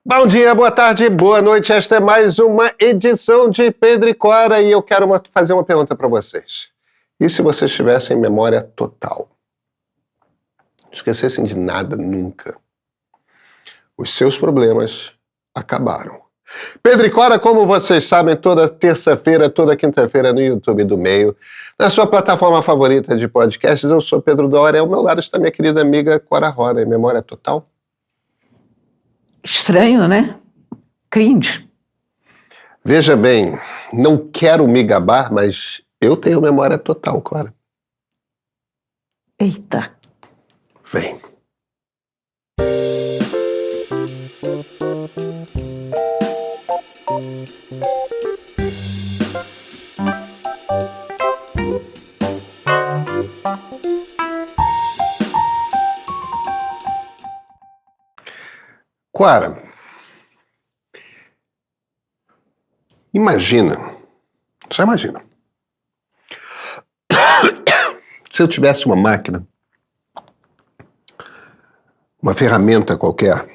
Bom dia, boa tarde, boa noite. Esta é mais uma edição de Pedro e Cora e eu quero fazer uma pergunta para vocês. E se vocês tivessem memória total? Não esquecessem de nada nunca. Os seus problemas acabaram. Pedro e Cora, como vocês sabem, toda terça-feira, toda quinta-feira no YouTube do Meio, na sua plataforma favorita de podcasts. Eu sou Pedro Dória, ao meu lado está minha querida amiga Cora Roda. Memória total? Estranho, né? Cringe. Veja bem, não quero me gabar, mas eu tenho memória total, Cora. Eita. Vem. Cora, só imagina, se eu tivesse uma máquina, uma ferramenta qualquer,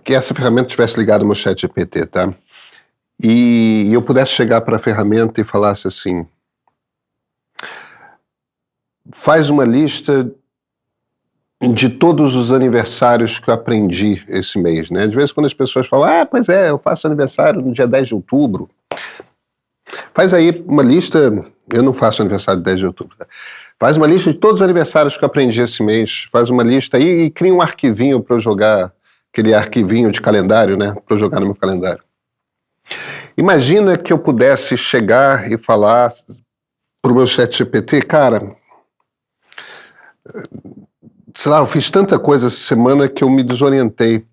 que essa ferramenta tivesse ligado ao meu ChatGPT, tá? E eu pudesse chegar para a ferramenta e falasse assim, faz uma lista de todos os aniversários que eu aprendi esse mês, né? De vez em quando as pessoas falam, pois é, eu faço aniversário no dia 10 de outubro. Faz aí uma lista, eu não faço aniversário no 10 de outubro, tá? Faz uma lista de todos os aniversários que eu aprendi esse mês, faz uma lista aí e cria um arquivinho para eu jogar, aquele arquivinho de calendário, né? Para eu jogar no meu calendário. Imagina que eu pudesse chegar e falar pro meu ChatGPT, cara, sei lá, eu fiz tanta coisa essa semana que eu me desorientei.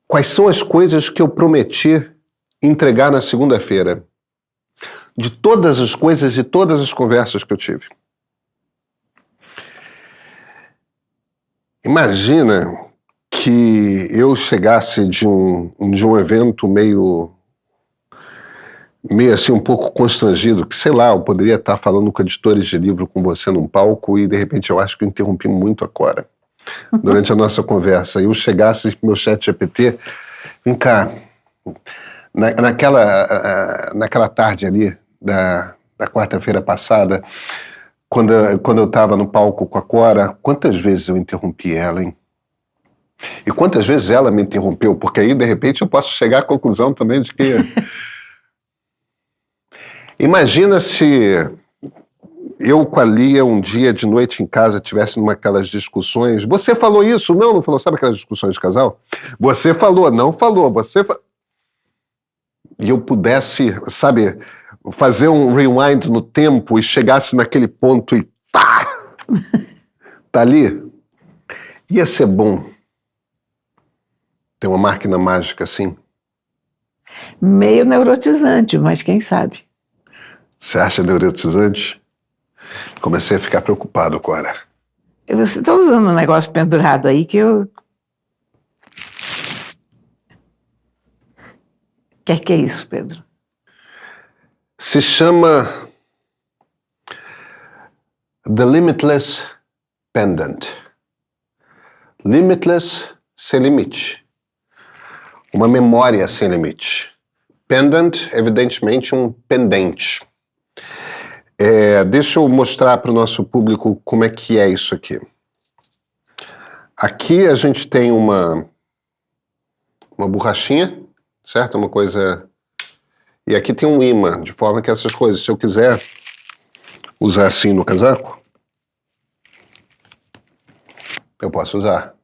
Quais são as coisas que eu prometi entregar na segunda-feira? De todas as coisas, de todas as conversas que eu tive. Imagina que eu chegasse de um evento meio assim, um pouco constrangido, que, sei lá, eu poderia estar falando com editores de livro com você num palco e, de repente, eu acho que eu interrompi muito a Cora durante a nossa conversa. E eu chegasse pro meu ChatGPT, vem cá, naquela tarde ali da quarta-feira passada, quando eu estava no palco com a Cora, quantas vezes eu interrompi ela, hein? E quantas vezes ela me interrompeu? Porque aí, de repente, eu posso chegar à conclusão também de que... Imagina se eu com a Lia um dia de noite em casa tivesse numa aquelas discussões. Você falou isso? Não falou. Sabe aquelas discussões de casal? Você falou, não falou. E eu pudesse, sabe, fazer um rewind no tempo e chegasse naquele ponto e tá ali. Ia ser bom ter uma máquina mágica assim. Meio neurotizante, mas quem sabe? Você acha neurotizante? Comecei a ficar preocupado, Cora. Você está usando um negócio pendurado aí que eu... O que é isso, Pedro? Se chama The Limitless Pendant. Limitless, sem limite. Uma memória sem limite. Pendant, evidentemente, um pendente. Deixa eu mostrar para o nosso público como é que é isso aqui. Aqui a gente tem uma borrachinha, certo? Uma coisa... E aqui tem um imã, de forma que essas coisas, se eu quiser usar assim no casaco, eu posso usar.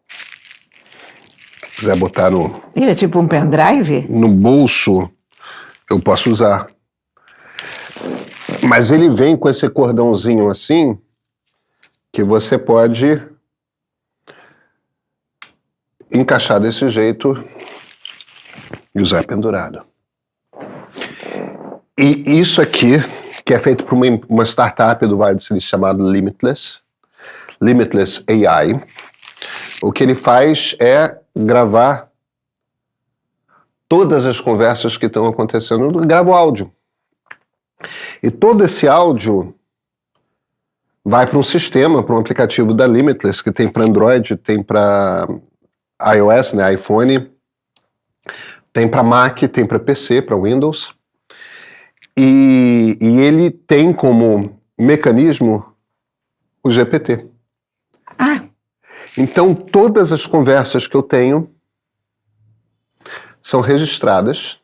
Se quiser botar no... Ele é tipo um pendrive? No bolso, eu posso usar. Mas ele vem com esse cordãozinho assim, que você pode encaixar desse jeito e usar pendurado. E isso aqui, que é feito por uma startup do Vale do Silício chamada Limitless AI, o que ele faz é gravar todas as conversas que estão acontecendo, grava o áudio. E todo esse áudio vai para um sistema, para um aplicativo da Limitless, que tem para Android, tem para iOS, né, iPhone, tem para Mac, tem para PC, para Windows, e ele tem como mecanismo o GPT. Ah, Então, todas as conversas que eu tenho são registradas.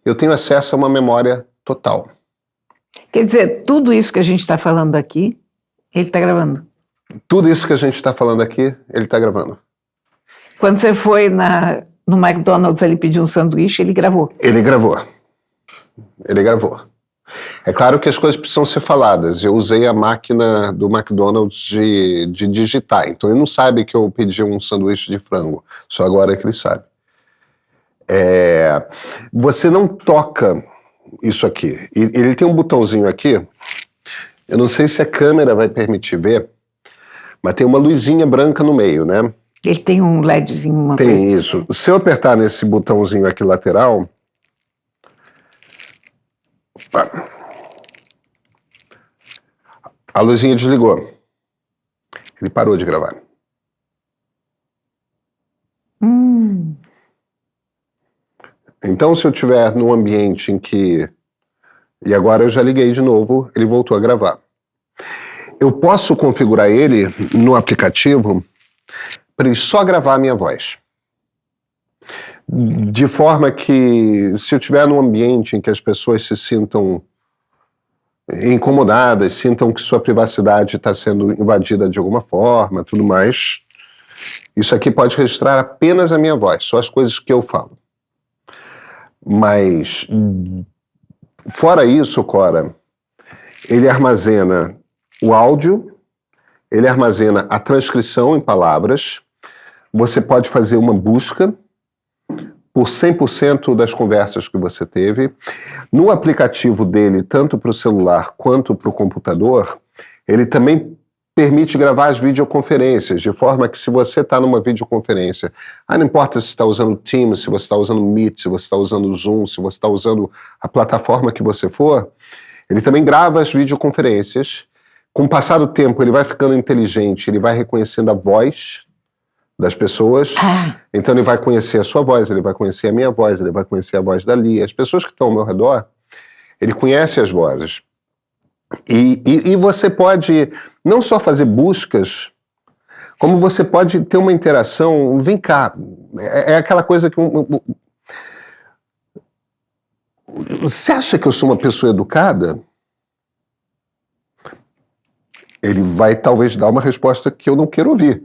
Eu tenho acesso a uma memória total. quer dizer, tudo isso que a gente está falando aqui, ele está gravando. Tudo isso que a gente está falando aqui, ele está gravando. Quando você foi no McDonald's, ele pediu um sanduíche, ele gravou. Ele gravou. Ele gravou. É claro que as coisas precisam ser faladas. Eu usei a máquina do McDonald's de digitar. Então ele não sabe que eu pedi um sanduíche de frango. Só agora que ele sabe. Você não toca isso aqui. Ele tem um botãozinho aqui. Eu não sei se a câmera vai permitir ver, mas tem uma luzinha branca no meio, né? Ele tem um LEDzinho, uma coisa. Tem isso. Se eu apertar nesse botãozinho aqui lateral... Opa. A luzinha desligou. Ele parou de gravar. Então, se eu estiver num ambiente em que... E agora eu já liguei de novo, ele voltou a gravar. Eu posso configurar ele no aplicativo para ele só gravar a minha voz. De forma que, se eu estiver num ambiente em que as pessoas se sintam incomodadas, sintam que sua privacidade está sendo invadida de alguma forma, tudo mais, isso aqui pode registrar apenas a minha voz, só as coisas que eu falo. Mas, fora isso, Cora, ele armazena o áudio, ele armazena a transcrição em palavras, você pode fazer uma busca por 100% das conversas que você teve. No aplicativo dele, tanto para o celular quanto para o computador, ele também permite gravar as videoconferências, de forma que se você está numa videoconferência, não importa se está usando Teams, se você está usando Meet, se você está usando Zoom, se você está usando a plataforma que você for, ele também grava as videoconferências. Com o passar do tempo, ele vai ficando inteligente, ele vai reconhecendo a voz das pessoas, então ele vai conhecer a sua voz, ele vai conhecer a minha voz, ele vai conhecer a voz da Lia, as pessoas que estão ao meu redor, ele conhece as vozes. E você pode não só fazer buscas, como você pode ter uma interação. Vem cá, é aquela coisa que... Você acha que eu sou uma pessoa educada? Ele vai talvez dar uma resposta que eu não quero ouvir.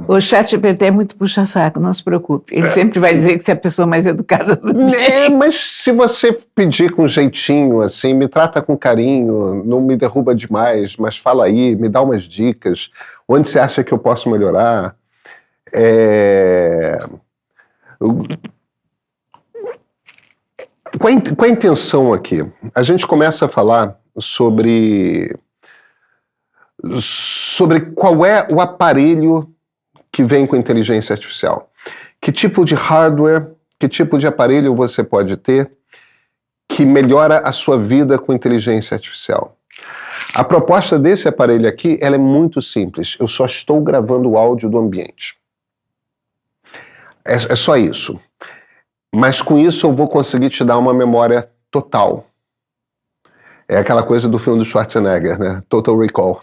O ChatGPT é muito puxa-saco, não se preocupe. Ele sempre vai dizer que você é a pessoa mais educada do mundo. Mas se você pedir com jeitinho, assim, me trata com carinho, não me derruba demais, mas fala aí, me dá umas dicas, onde você acha que eu posso melhorar? Qual a intenção aqui? A gente começa a falar sobre qual é o aparelho que vem com inteligência artificial. Que tipo de hardware, que tipo de aparelho você pode ter que melhora a sua vida com inteligência artificial. A proposta desse aparelho aqui, ela é muito simples. Eu só estou gravando o áudio do ambiente. É só isso. Mas com isso eu vou conseguir te dar uma memória total. É aquela coisa do filme do Schwarzenegger, né? Total Recall.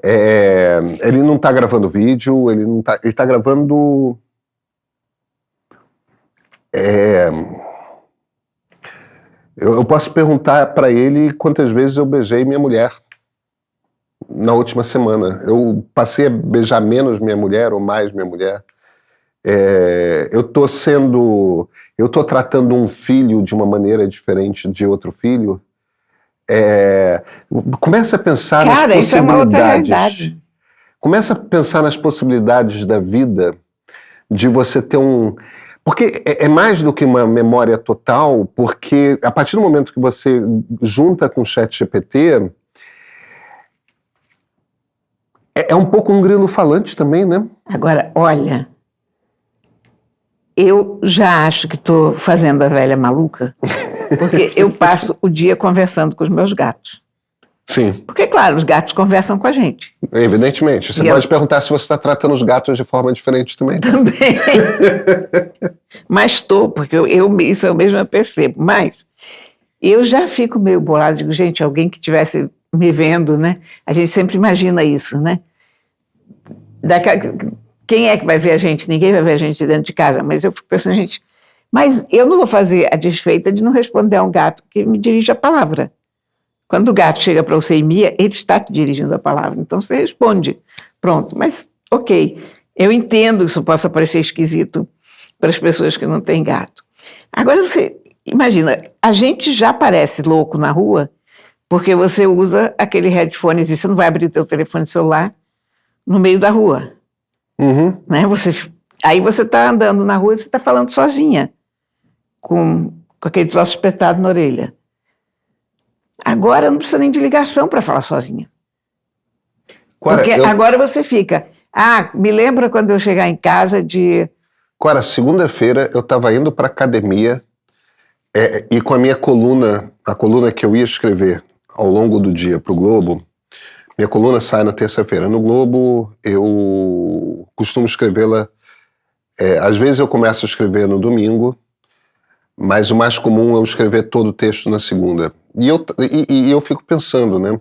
Ele não está gravando vídeo, ele está gravando... Eu posso perguntar para ele quantas vezes eu beijei minha mulher na última semana. Eu passei a beijar menos minha mulher ou mais minha mulher. Eu estou tratando um filho de uma maneira diferente de outro filho. Começa a pensar nas possibilidades. Isso é uma outra realidade. Começa a pensar nas possibilidades da vida, de você ter um... Porque é mais do que uma memória total, porque a partir do momento que você junta com o ChatGPT, é um pouco um grilo falante também, né? Agora, olha, eu já acho que estou fazendo a velha maluca, porque eu passo o dia conversando com os meus gatos. Sim, Porque, claro, os gatos conversam com a gente. evidentemente. Você E pode perguntar se você está tratando os gatos de forma diferente também. Também. Mas estou, porque isso eu mesma percebo. Mas eu já fico meio bolada, digo, gente, alguém que estivesse me vendo, né? A gente sempre imagina isso, né? Quem é que vai ver a gente? Ninguém vai ver a gente dentro de casa, mas eu fico pensando, gente, mas eu não vou fazer a desfeita de não responder a um gato que me dirige a palavra. Quando o gato chega para você e mia, ele está te dirigindo a palavra, então você responde. Pronto, mas ok, eu entendo que isso possa parecer esquisito para as pessoas que não têm gato. Agora você imagina, a gente já parece louco na rua porque você usa aquele headphone e você não vai abrir o teu telefone celular no meio da rua. Uhum. Né? Aí você está andando na rua e você está falando sozinha, com aquele troço espetado na orelha. Agora não precisa nem de ligação para falar sozinha. Porque agora você fica, me lembra quando eu chegar em casa de... Cora, segunda-feira eu estava indo para academia e com a minha coluna, a coluna que eu ia escrever ao longo do dia para o Globo, minha coluna sai na terça-feira. No Globo eu costumo escrevê-la, às vezes eu começo a escrever no domingo, mas o mais comum é eu escrever todo o texto na segunda. E eu fico pensando, né?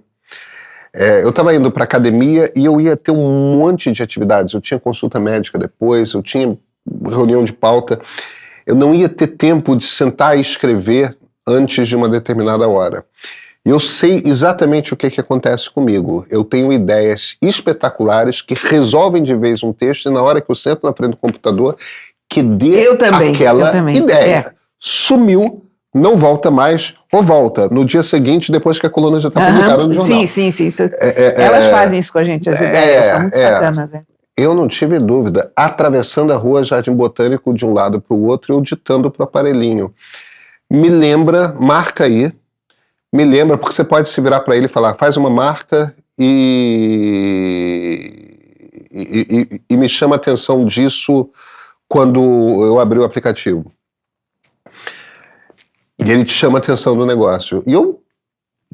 Eu estava indo para academia e eu ia ter um monte de atividades. Eu tinha consulta médica depois, eu tinha reunião de pauta. Eu não ia ter tempo de sentar e escrever antes de uma determinada hora. E eu sei exatamente o que acontece comigo. Eu tenho ideias espetaculares que resolvem de vez um texto e na hora que eu sento na frente do computador, que dê aquela ideia. Sumiu, não volta mais, ou volta no dia seguinte, depois que a coluna já está publicada no jornal. Sim. Elas fazem isso com a gente, as ideias, são muito sacanas. Eu não tive dúvida, atravessando a rua Jardim Botânico de um lado para o outro, eu ditando para o aparelhinho. Me lembra, marca aí, me lembra, porque você pode se virar para ele e falar, faz uma marca e me chama a atenção disso quando eu abrir o aplicativo. E ele te chama a atenção do negócio. E eu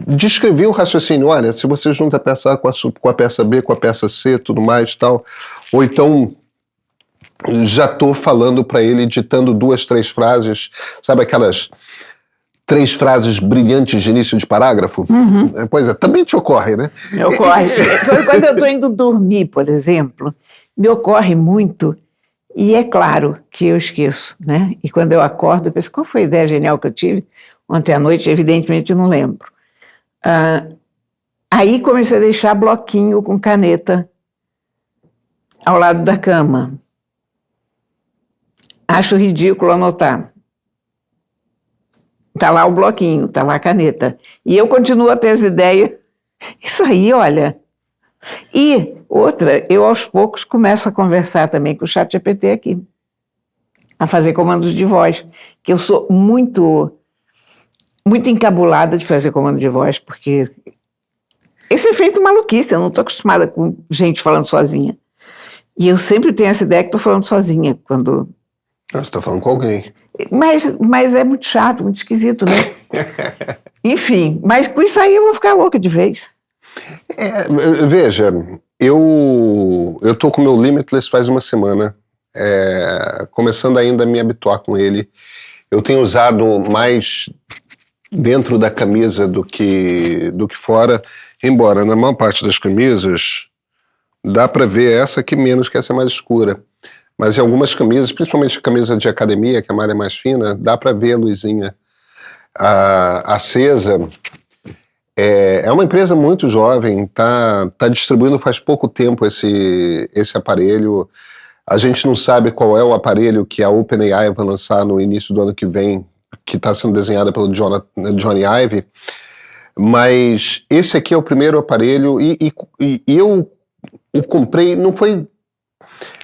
descrevi o raciocínio, olha, se você junta a peça A com a peça B, com a peça C, tudo mais, tal, ou então já estou falando para ele, ditando 2, 3 frases, sabe aquelas 3 frases brilhantes de início de parágrafo? Uhum. Pois é, também te ocorre, né? Me ocorre. Quando eu estou indo dormir, por exemplo, me ocorre muito, e é claro que eu esqueço, né? E quando eu acordo, eu penso, qual foi a ideia genial que eu tive ontem à noite? Evidentemente eu não lembro. Aí comecei a deixar bloquinho com caneta ao lado da cama. Acho ridículo anotar. Está lá o bloquinho, está lá a caneta. E eu continuo a ter as ideias. Isso aí, olha. E outra, eu aos poucos começo a conversar também com o ChatGPT aqui, a fazer comandos de voz, que eu sou muito encabulada de fazer comando de voz, porque esse é feito maluquice, eu não estou acostumada com gente falando sozinha. E eu sempre tenho essa ideia que estou falando sozinha, quando... Você está falando com alguém. Mas é muito chato, muito esquisito, né? Enfim, mas com isso aí eu vou ficar louca de vez. Veja, eu tô com o meu Limitless faz uma semana, começando ainda a me habituar com ele. Eu tenho usado mais dentro da camisa do que fora, embora na maior parte das camisas dá para ver essa que menos, que essa é mais escura. Mas em algumas camisas, principalmente a camisa de academia, que a malha é mais fina, dá para ver a luzinha acesa. É uma empresa muito jovem, tá distribuindo faz pouco tempo esse aparelho. A gente não sabe qual é o aparelho que a OpenAI vai lançar no início do ano que vem, que está sendo desenhada pelo Johnny Ive, mas esse aqui é o primeiro aparelho e eu o comprei, não foi...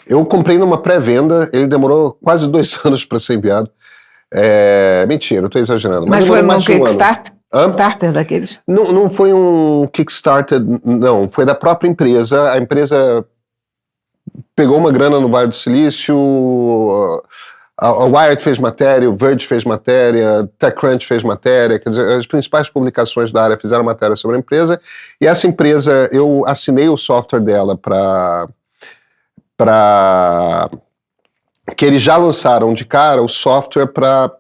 Eu comprei numa pré-venda, ele demorou quase 2 anos para ser enviado. Mentira, eu estou exagerando. Mas foi um Kickstarter? Kickstarter daqueles? Não foi um Kickstarter, não. Foi da própria empresa. A empresa pegou uma grana no Vale do Silício, A Wired fez matéria, o Verge fez matéria, TechCrunch fez matéria, quer dizer, as principais publicações da área fizeram matéria sobre a empresa, e essa empresa, eu assinei o software dela para que eles já lançaram de cara o software para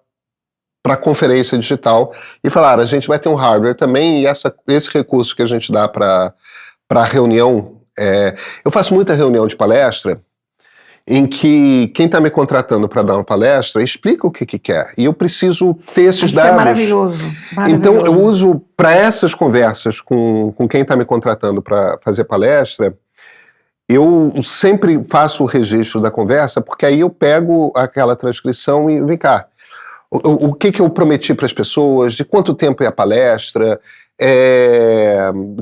conferência digital, e falaram, a gente vai ter um hardware também, e esse recurso que a gente dá para reunião, eu faço muita reunião de palestra, em que quem está me contratando para dar uma palestra explica o que quer, e eu preciso ter esses dados. É maravilhoso. Então eu uso para essas conversas com quem está me contratando para fazer palestra, eu sempre faço o registro da conversa, porque aí eu pego aquela transcrição e vem cá, o que eu prometi para as pessoas, de quanto tempo é a palestra,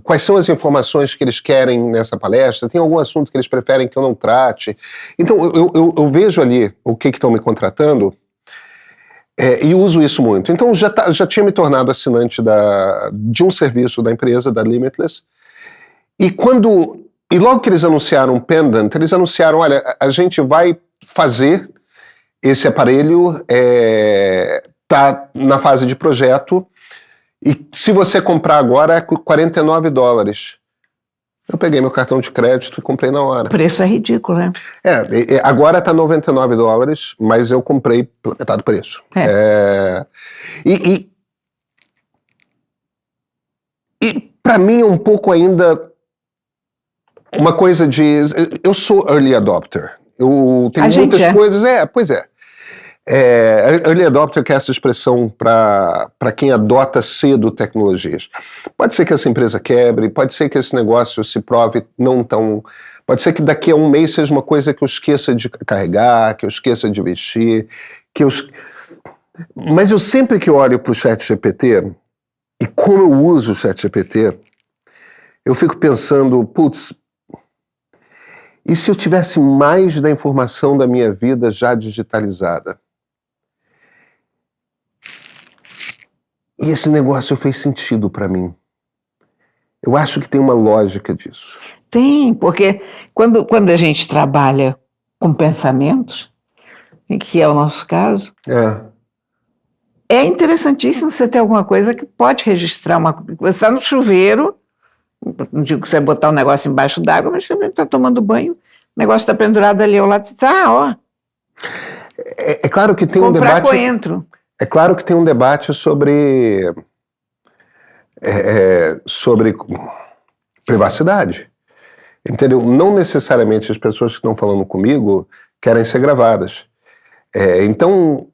quais são as informações que eles querem nessa palestra, tem algum assunto que eles preferem que eu não trate. Então eu vejo ali o que estão me contratando e uso isso muito. Então já tinha me tornado assinante de um serviço da empresa, da Limitless, e logo que eles anunciaram o Pendant, eles anunciaram, olha, a gente vai fazer esse aparelho, está na fase de projeto, e se você comprar agora é $49. Eu peguei meu cartão de crédito e comprei na hora. O preço é ridículo, né? Agora está $99, mas eu comprei pela metade do preço. E para mim é um pouco ainda uma coisa de... Eu sou early adopter. Eu tenho muitas coisas... Pois é. Early adopter, que é essa expressão para quem adota cedo tecnologias. Pode ser que essa empresa quebre, pode ser que esse negócio se prove não tão... Pode ser que daqui a um mês seja uma coisa que eu esqueça de carregar, que eu esqueça de investir, Mas eu sempre que olho para o ChatGPT, e como eu uso o ChatGPT, eu fico pensando, putz, e se eu tivesse mais da informação da minha vida já digitalizada? E esse negócio fez sentido para mim. Eu acho que tem uma lógica disso. Tem, porque quando a gente trabalha com pensamentos, que é o nosso caso, é interessantíssimo você ter alguma coisa que pode registrar Você está no chuveiro, não digo que você vai botar um negócio embaixo d'água, mas você está tomando banho, o negócio está pendurado ali ao lado, você diz, ó. É claro que tem um debate... coentro. É claro que tem um debate sobre privacidade, entendeu? Não necessariamente as pessoas que estão falando comigo querem ser gravadas. Então,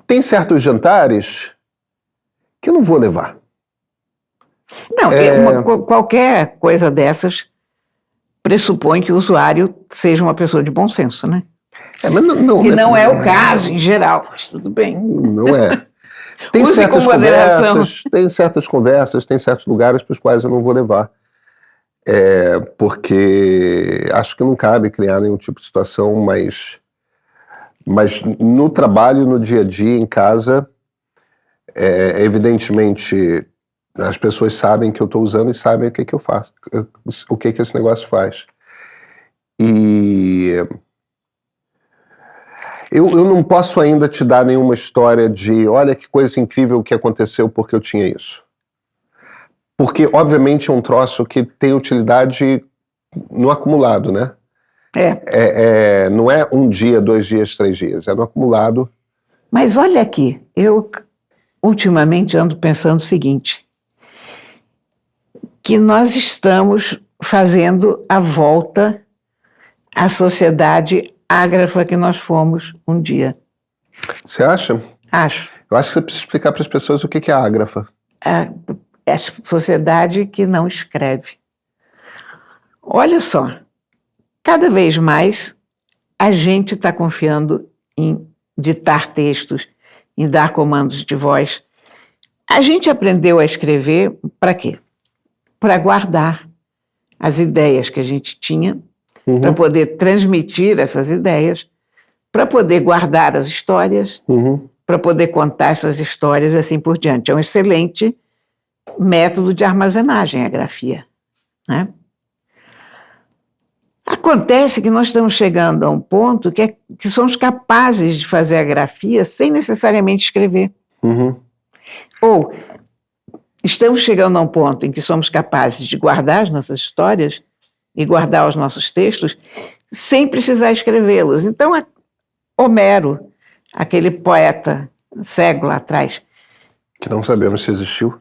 tem certos jantares que eu não vou levar. Não, qualquer coisa dessas pressupõe que o usuário seja uma pessoa de bom senso, né? Mas não é o caso, em geral, mas tudo bem. Não é. Tem certas conversas, tem certos lugares para os quais eu não vou levar. Porque acho que não cabe criar nenhum tipo de situação, mas no trabalho, no dia a dia, em casa, evidentemente, as pessoas sabem que eu estou usando e sabem o que eu faço, o que esse negócio faz. E... Eu não posso ainda te dar nenhuma história de olha que coisa incrível que aconteceu porque eu tinha isso. Porque, obviamente, é um troço que tem utilidade no acumulado, né? Não é um dia, 2 dias, 3 dias, é no acumulado. Mas olha aqui, eu ultimamente ando pensando o seguinte, que nós estamos fazendo a volta à sociedade ágrafa que nós fomos um dia. Você acha? Acho. Eu acho que você precisa explicar para as pessoas o que é ágrafa. É a sociedade que não escreve. Olha só, cada vez mais a gente está confiando em ditar textos, em dar comandos de voz. A gente aprendeu a escrever para quê? Para guardar as ideias que a gente tinha, para poder transmitir essas ideias, para poder guardar as histórias, para poder contar essas histórias e assim por diante. É um excelente método de armazenagem, a grafia, né? Acontece que nós estamos chegando a um ponto que somos capazes de fazer a grafia sem necessariamente escrever. Uhum. Ou estamos chegando a um ponto em que somos capazes de guardar as nossas histórias e guardar os nossos textos sem precisar escrevê-los. Então, Homero, aquele poeta cego lá atrás, Que não sabemos se existiu.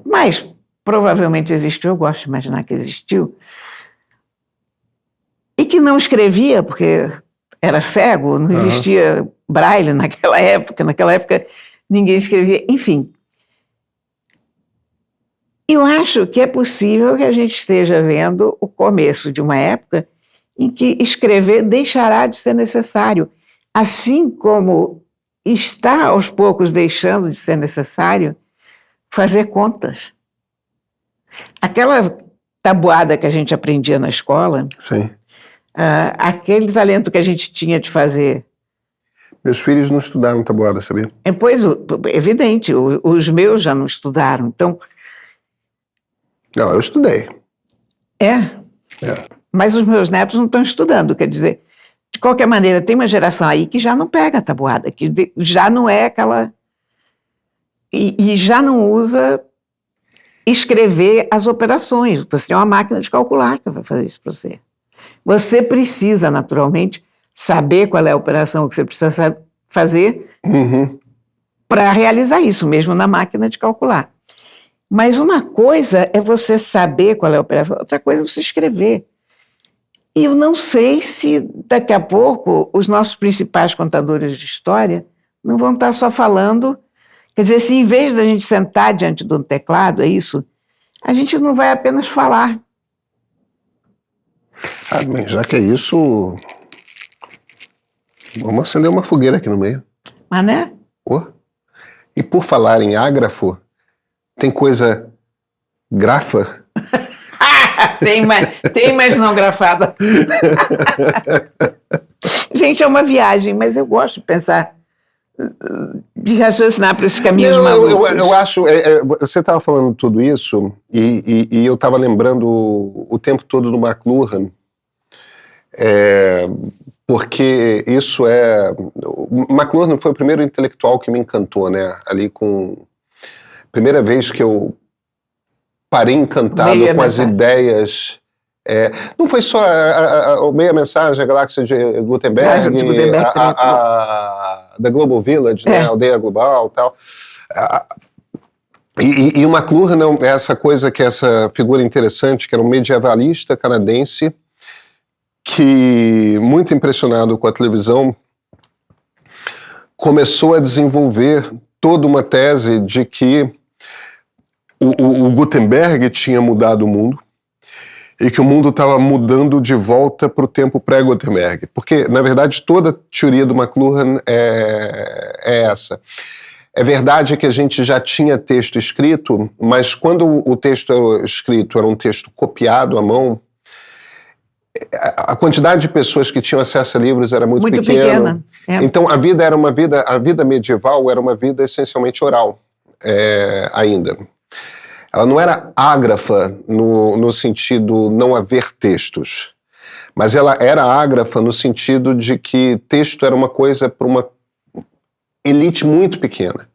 mas provavelmente existiu, eu gosto de imaginar que existiu, e que não escrevia, porque era cego, não existia braille naquela época ninguém escrevia, enfim. Eu acho que é possível que a gente esteja vendo o começo de uma época em que escrever deixará de ser necessário, assim como está aos poucos deixando de ser necessário fazer contas. Aquela tabuada que a gente aprendia na escola, Sim. aquele talento que a gente tinha de fazer. Meus filhos não estudaram tabuada, sabia? Pois, evidente, os meus já não estudaram, então... Não, eu estudei. É, mas os meus netos não estão estudando, quer dizer, de qualquer maneira, tem uma geração aí que já não pega a tabuada, que já não é aquela... E já não usa escrever as operações. Você tem uma máquina de calcular que vai fazer isso para você. Você precisa, naturalmente, saber qual é a operação que você precisa fazer para realizar isso, mesmo na máquina de calcular. Mas uma coisa é você saber qual é a operação, outra coisa é você escrever. E eu não sei se daqui a pouco os nossos principais contadores de história não vão estar só falando. Quer dizer, se em vez da gente sentar diante de um teclado, é isso, a gente não vai apenas falar. Bem, já que é isso, vamos acender uma fogueira aqui no meio. Mas, né? E por falar em ágrafo, tem coisa grafa? tem, mas não grafada. Gente, é uma viagem, mas eu gosto de pensar, de raciocinar para esses caminhos malucos. Eu acho, você estava falando tudo isso e eu estava lembrando o tempo todo do McLuhan, porque isso o McLuhan foi o primeiro intelectual que me encantou, né? Ali com... Primeira vez que eu parei encantado com as ideias... não foi só a meia mensagem, a galáxia de Gutenberg, da Global Village, né, a aldeia global e tal. E o McLuhan é essa coisa, que é essa figura interessante, que era um medievalista canadense, que, muito impressionado com a televisão, começou a desenvolver toda uma tese de que o Gutenberg tinha mudado o mundo e que o mundo estava mudando de volta para o tempo pré-Gutenberg. Porque, na verdade, toda a teoria do McLuhan é essa. É verdade que a gente já tinha texto escrito, mas quando o texto escrito era um texto copiado à mão, a quantidade de pessoas que tinham acesso a livros era muito pequena. Então, a vida medieval era uma vida essencialmente oral, ainda. Ela não era ágrafa no sentido não haver textos, mas ela era ágrafa no sentido de que texto era uma coisa para uma elite muito pequena.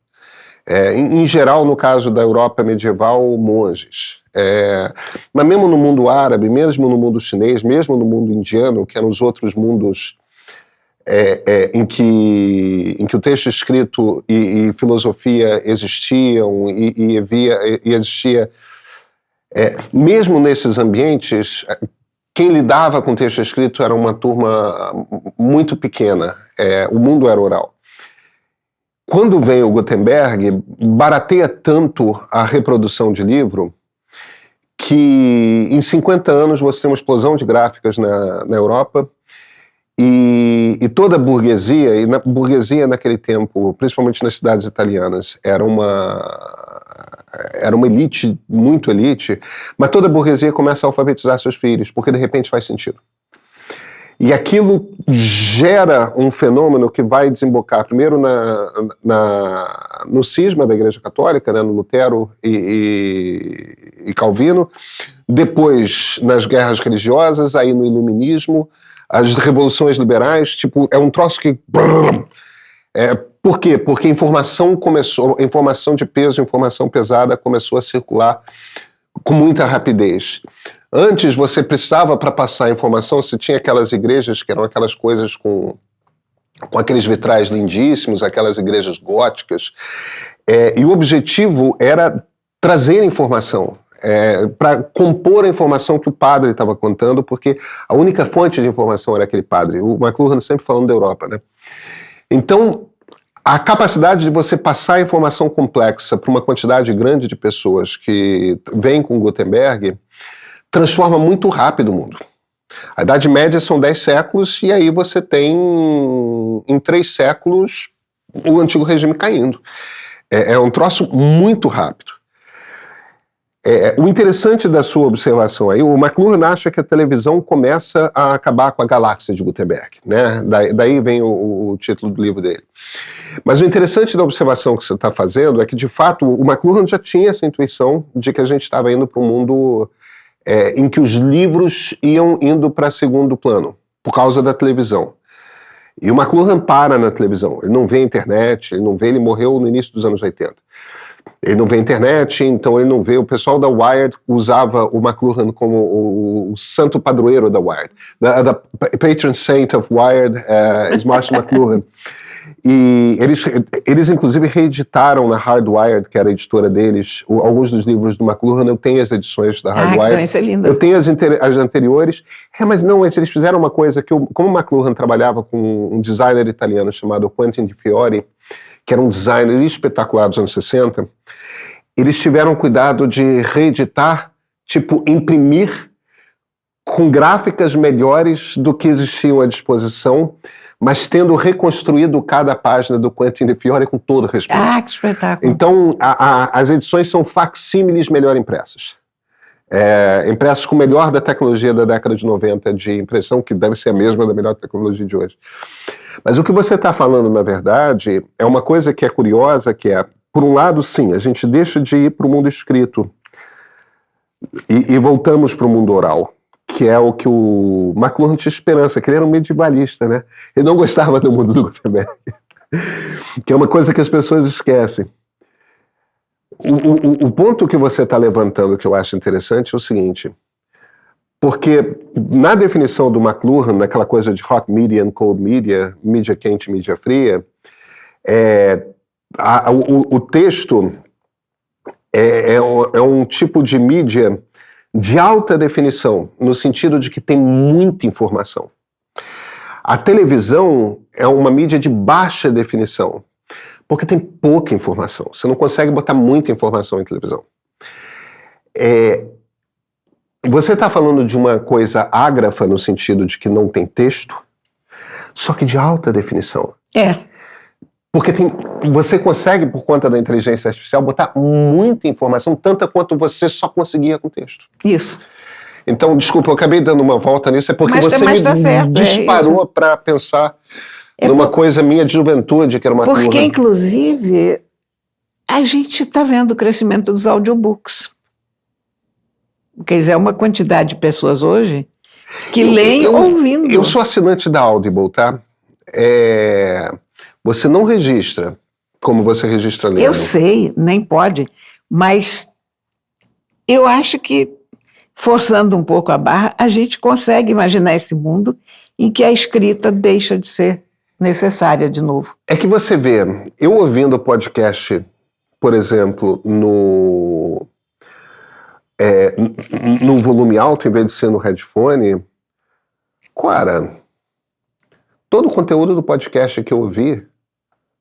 Em geral, no caso da Europa medieval, monges. Mas mesmo no mundo árabe, mesmo no mundo chinês, mesmo no mundo indiano, que eram os outros mundos em que o texto escrito e filosofia existiam e existia... mesmo nesses ambientes, quem lidava com texto escrito era uma turma muito pequena. O mundo era oral. Quando vem o Gutenberg, barateia tanto a reprodução de livro que em 50 anos você tem uma explosão de gráficas na Europa e toda a burguesia, e na burguesia naquele tempo, principalmente nas cidades italianas, era uma elite, muito elite, mas toda a burguesia começa a alfabetizar seus filhos, porque de repente faz sentido. E aquilo gera um fenômeno que vai desembocar primeiro no cisma da Igreja Católica, né, no Lutero e Calvino, depois nas guerras religiosas, aí no Iluminismo, as revoluções liberais, tipo, é um troço que... Por quê? Porque informação de peso, informação pesada começou a circular com muita rapidez. Antes, você precisava, para passar a informação, você tinha aquelas igrejas que eram aquelas coisas com aqueles vitrais lindíssimos, aquelas igrejas góticas, e o objetivo era trazer informação, para compor a informação que o padre estava contando, porque a única fonte de informação era aquele padre. O McLuhan sempre falando da Europa, né? Então, a capacidade de você passar a informação complexa para uma quantidade grande de pessoas que vem com Gutenberg transforma muito rápido o mundo. A Idade Média são 10 séculos e aí você tem, em 3 séculos, o antigo regime caindo. É um troço muito rápido. O interessante da sua observação aí, o McLuhan acha que a televisão começa a acabar com a galáxia de Gutenberg, né? Daí vem o título do livro dele. Mas o interessante da observação que você está fazendo é que, de fato, o McLuhan já tinha essa intuição de que a gente estava indo para um mundo em que os livros iam indo para segundo plano, por causa da televisão. E o McLuhan para na televisão, ele não vê a internet, ele morreu no início dos anos 80. Ele não vê a internet, então ele não vê. O pessoal da Wired usava o McLuhan como o santo padroeiro da Wired. The patron saint of Wired is Marshall McLuhan. E eles inclusive reeditaram na Hardwired, que era a editora deles, alguns dos livros do McLuhan. Eu tenho as edições da Hardwired. Isso é lindo. Eu tenho as anteriores. Mas não, eles fizeram uma coisa que, como o McLuhan trabalhava com um designer italiano chamado Quentin Di Fiore, que era um designer espetacular dos anos 60, eles tiveram cuidado de reeditar, tipo, imprimir com gráficas melhores do que existiam à disposição, mas tendo reconstruído cada página do Quentin Di Fiore com todo respeito. Ah, que espetáculo. Então, as edições são facsímiles melhor impressas. Impressas com o melhor da tecnologia da década de 90 de impressão, que deve ser a mesma da melhor tecnologia de hoje. Mas o que você está falando, na verdade, é uma coisa que é curiosa, que é, por um lado, sim, a gente deixa de ir para o mundo escrito e voltamos para o mundo oral, que é o que o McLuhan tinha esperança, que ele era um medievalista, né? Ele não gostava do mundo do Gutenberg, que é uma coisa que as pessoas esquecem. O ponto que você está levantando, que eu acho interessante, é o seguinte... Porque na definição do McLuhan, naquela coisa de hot media and cold media, mídia quente e mídia fria, o texto é um tipo de mídia de alta definição, no sentido de que tem muita informação. A televisão é uma mídia de baixa definição, porque tem pouca informação. Você não consegue botar muita informação em televisão. Você está falando de uma coisa ágrafa no sentido de que não tem texto, só que de alta definição. Porque você consegue, por conta da inteligência artificial, botar muita informação, tanta quanto você só conseguia com texto. Isso. Então, desculpa, eu acabei dando uma volta nisso, é porque você me disparou para pensar numa coisa minha de juventude, que era uma coisa... Porque, inclusive, a gente está vendo o crescimento dos audiobooks. Quer dizer, é uma quantidade de pessoas hoje que leem ouvindo. Eu sou assinante da Audible, tá? Você não registra como você registra lendo. Eu sei, nem pode, mas eu acho que, forçando um pouco a barra, a gente consegue imaginar esse mundo em que a escrita deixa de ser necessária de novo. É que você vê, eu ouvindo o podcast, por exemplo, no volume alto, em vez de ser no headphone, cara, todo o conteúdo do podcast que eu ouvi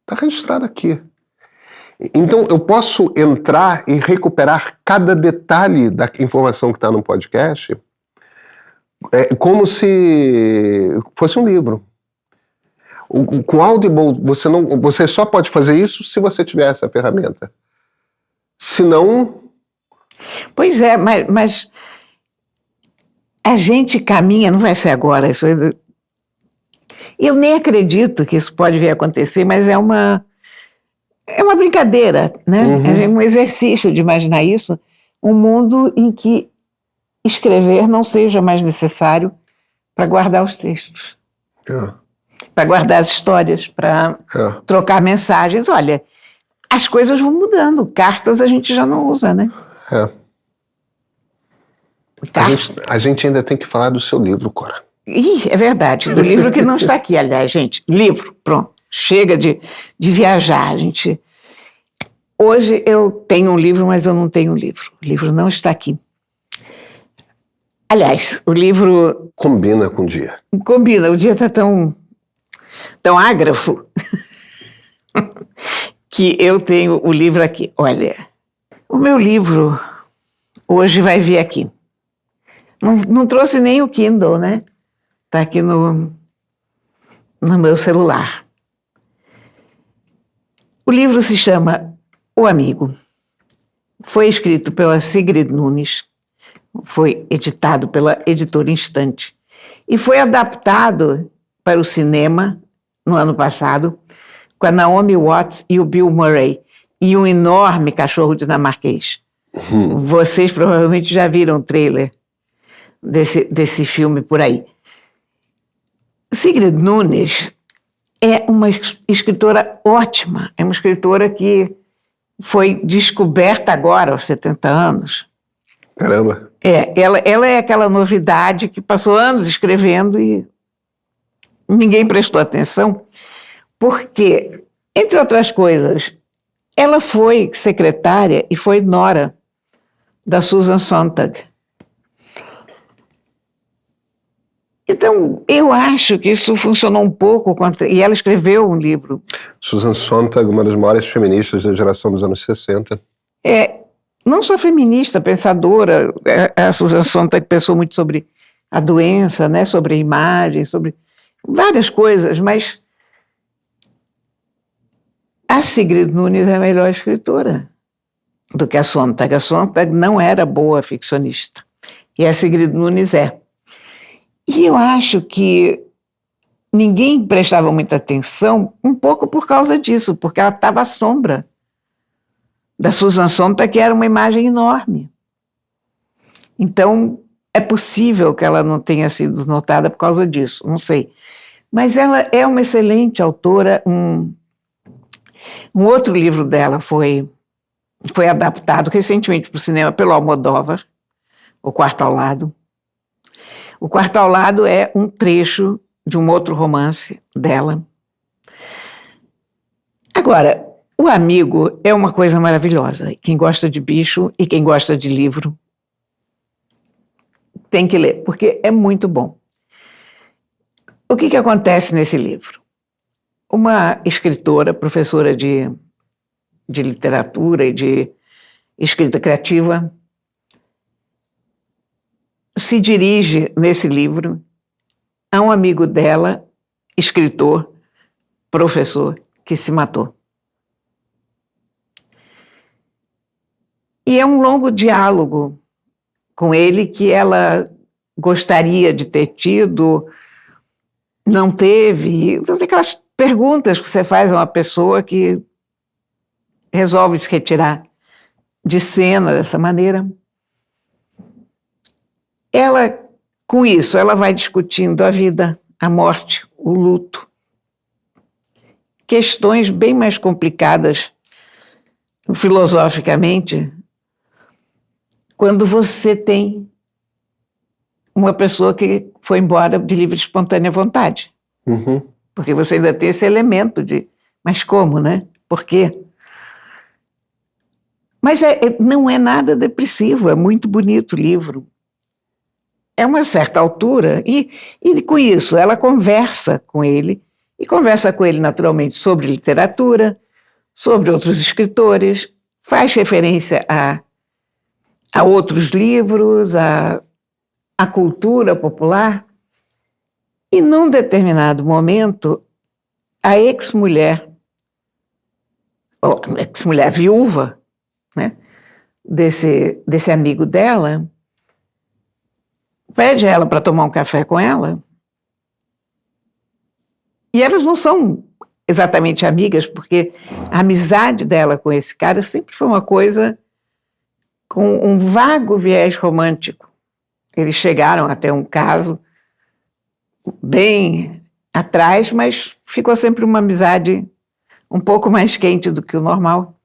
está registrado aqui. Então, eu posso entrar e recuperar cada detalhe da informação que está no podcast como se fosse um livro. Com Audible, você só pode fazer isso se você tiver essa ferramenta. Se não... Pois é, mas a gente caminha, não vai ser agora, isso Eu nem acredito que isso pode vir a acontecer, mas é uma brincadeira, né? É um exercício de imaginar isso, um mundo em que escrever não seja mais necessário para guardar os textos, para guardar as histórias, para trocar mensagens. Olha, as coisas vão mudando. Cartas a gente já não usa, né? A gente ainda tem que falar do seu livro, Cora. É verdade, do livro que não está aqui, aliás, gente. Livro, pronto. Chega de viajar, gente. Hoje eu tenho um livro, mas eu não tenho um livro. O livro não está aqui. Aliás, o livro... Combina com o dia. Combina, o dia está tão ágrafo que eu tenho o livro aqui. Olha, o meu livro hoje vai vir aqui. Não trouxe nem o Kindle, né? Está aqui no meu celular. O livro se chama O Amigo. Foi escrito pela Sigrid Nunes, foi editado pela Editora Instante e foi adaptado para o cinema no ano passado com a Naomi Watts e o Bill Murray e um enorme cachorro dinamarquês. Vocês provavelmente já viram o trailer desse filme por aí. Sigrid Nunes é uma escritora ótima, é uma escritora que foi descoberta agora, aos 70 anos. Caramba! Ela é aquela novidade que passou anos escrevendo e ninguém prestou atenção, porque, entre outras coisas, ela foi secretária e foi nora da Susan Sontag. Então, eu acho que isso funcionou um pouco e ela escreveu um livro. Susan Sontag, uma das maiores feministas da geração dos anos 60. Não só feminista, pensadora, a Susan Sontag pensou muito sobre a doença, né, sobre a imagem, sobre várias coisas, mas a Sigrid Nunes é a melhor escritora do que a Sontag. A Sontag não era boa ficcionista, e a Sigrid Nunes é. E eu acho que ninguém prestava muita atenção, um pouco por causa disso, porque ela estava à sombra da Susan Sontag, que era uma imagem enorme. Então, é possível que ela não tenha sido notada por causa disso, não sei. Mas ela é uma excelente autora. Um outro livro dela foi adaptado recentemente para o cinema pelo Almodóvar, O Quarto ao Lado. O Quarto ao Lado é um trecho de um outro romance dela. Agora, O Amigo é uma coisa maravilhosa. Quem gosta de bicho e quem gosta de livro tem que ler, porque é muito bom. O que acontece nesse livro? Uma escritora, professora de literatura e de escrita criativa, se dirige nesse livro a um amigo dela, escritor, professor, que se matou. E é um longo diálogo com ele que ela gostaria de ter tido, não teve. Então, tem aquelas perguntas que você faz a uma pessoa que resolve se retirar de cena dessa maneira. Ela, com isso, ela vai discutindo a vida, a morte, o luto. Questões bem mais complicadas, filosoficamente, quando você tem uma pessoa que foi embora de livre e espontânea vontade. Porque você ainda tem esse elemento de, mas como, né? Por quê? Mas não é nada depressivo, é muito bonito o livro. É uma certa altura, e com isso ela conversa com ele, e conversa com ele naturalmente sobre literatura, sobre outros escritores, faz referência a outros livros, a cultura popular, e num determinado momento, a ex-mulher viúva, né, desse amigo dela, pede ela para tomar um café com ela E elas não são exatamente amigas, porque a amizade dela com esse cara sempre foi uma coisa com um vago viés romântico. Eles chegaram até um caso bem atrás, mas ficou sempre uma amizade um pouco mais quente do que o normal.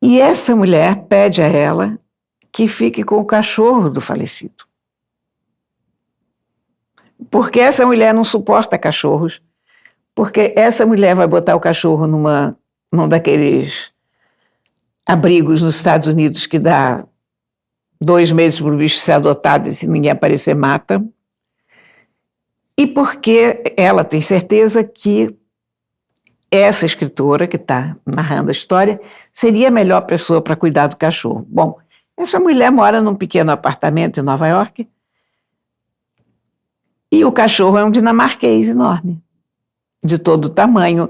E essa mulher pede a ela que fique com o cachorro do falecido. Porque essa mulher não suporta cachorros, porque essa mulher vai botar o cachorro num daqueles abrigos nos Estados Unidos que dá 2 meses para o bicho ser adotado e se ninguém aparecer mata. E porque ela tem certeza que essa escritora que está narrando a história seria a melhor pessoa para cuidar do cachorro. Bom, essa mulher mora num pequeno apartamento em Nova York e o cachorro é um dinamarquês enorme, de todo tamanho,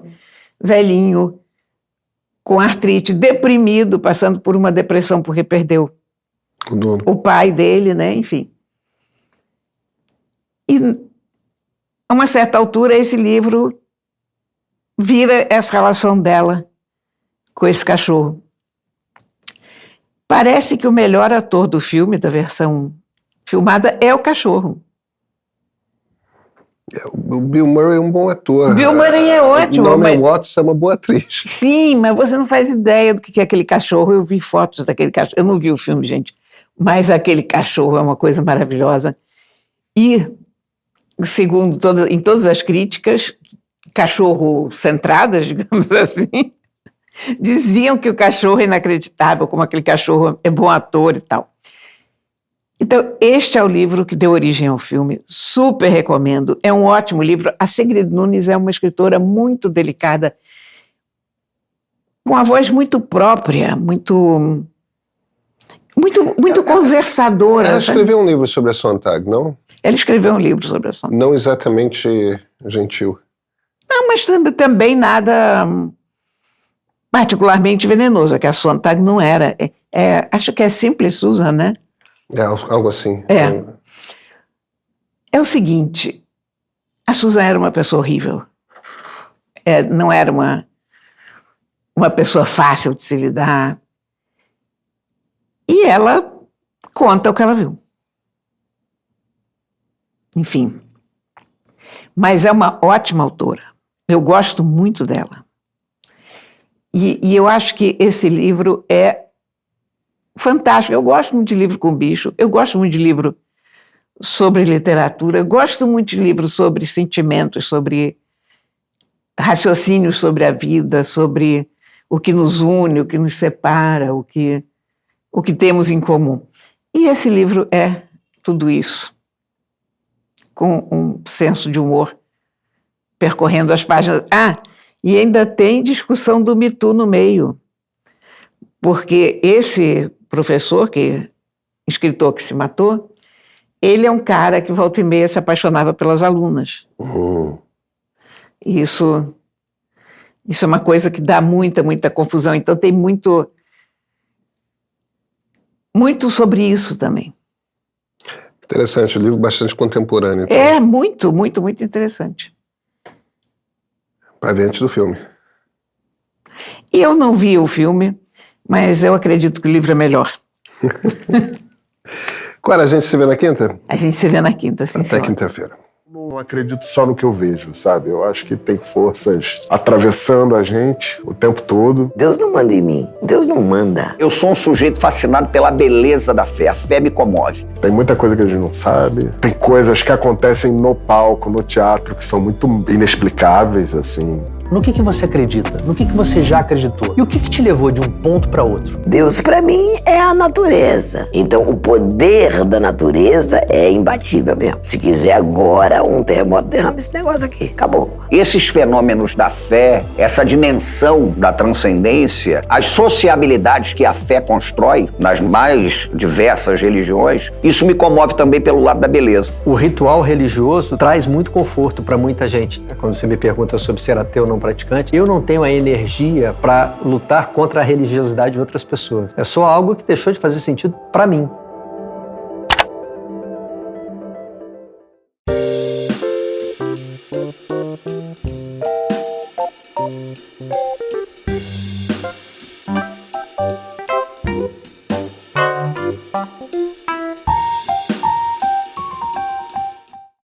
velhinho, com artrite, deprimido, passando por uma depressão porque perdeu o pai dele, né? Enfim. E a uma certa altura esse livro vira essa relação dela com esse cachorro. Parece que o melhor ator do filme, da versão filmada, é o cachorro. O Bill Murray é um bom ator. Bill Murray é ótimo. Naomi Watts é uma boa atriz. Sim, mas você não faz ideia do que é aquele cachorro. Eu vi fotos daquele cachorro. Eu não vi o filme, gente, mas aquele cachorro é uma coisa maravilhosa. E, segundo em todas as críticas, cachorro-centradas, digamos assim, diziam que o cachorro é inacreditável, como aquele cachorro é bom ator e tal. Então, este é o livro que deu origem ao filme, super recomendo, é um ótimo livro. A Sigrid Nunes é uma escritora muito delicada, com uma voz muito própria, muito conversadora. Ela escreveu um livro sobre a Sontag, não? Ela escreveu um livro sobre a Sontag. Não exatamente gentil. Não, mas também nada particularmente venenoso, que a Sontag não era. Acho que é Simples Susan, né? É, algo assim. É o seguinte, a Susan era uma pessoa horrível. Não era uma pessoa fácil de se lidar. E ela conta o que ela viu. Enfim. Mas é uma ótima autora. Eu gosto muito dela. E eu acho que esse livro é fantástico. Eu gosto muito de livro com bicho, eu gosto muito de livro sobre literatura, eu gosto muito de livro sobre sentimentos, sobre raciocínios sobre a vida, sobre o que nos une, o que nos separa, o que temos em comum. E esse livro é tudo isso, com um senso de humor percorrendo as páginas. E ainda tem discussão do Me Too no meio, porque esse professor, escritor que se matou, ele é um cara que volta e meia se apaixonava pelas alunas. Isso é uma coisa que dá muita confusão. Então tem muito sobre isso também. Interessante, um livro bastante contemporâneo. Então. Muito interessante. Para ver antes do filme. E eu não vi o filme, mas eu acredito que o livro é melhor. Qual, a gente se vê na quinta? A gente se vê na quinta, sim. Até quinta-feira. Não acredito só no que eu vejo, sabe? Eu acho que tem forças atravessando a gente o tempo todo. Deus não manda em mim. Deus não manda. Eu sou um sujeito fascinado pela beleza da fé. A fé me comove. Tem muita coisa que a gente não sabe. Tem coisas que acontecem no palco, no teatro, que são muito inexplicáveis, assim. No que você acredita? No que você já acreditou? E o que te levou de um ponto para outro? Deus, para mim, é a natureza. Então, o poder da natureza é imbatível mesmo. Se quiser agora um terremoto, derrama esse negócio aqui. Acabou. Esses fenômenos da fé, essa dimensão da transcendência, as sociabilidades que a fé constrói nas mais diversas religiões, isso me comove também pelo lado da beleza. O ritual religioso traz muito conforto para muita gente. Quando você me pergunta sobre ser ateu ou não praticante, eu não tenho a energia para lutar contra a religiosidade de outras pessoas. É só algo que deixou de fazer sentido para mim.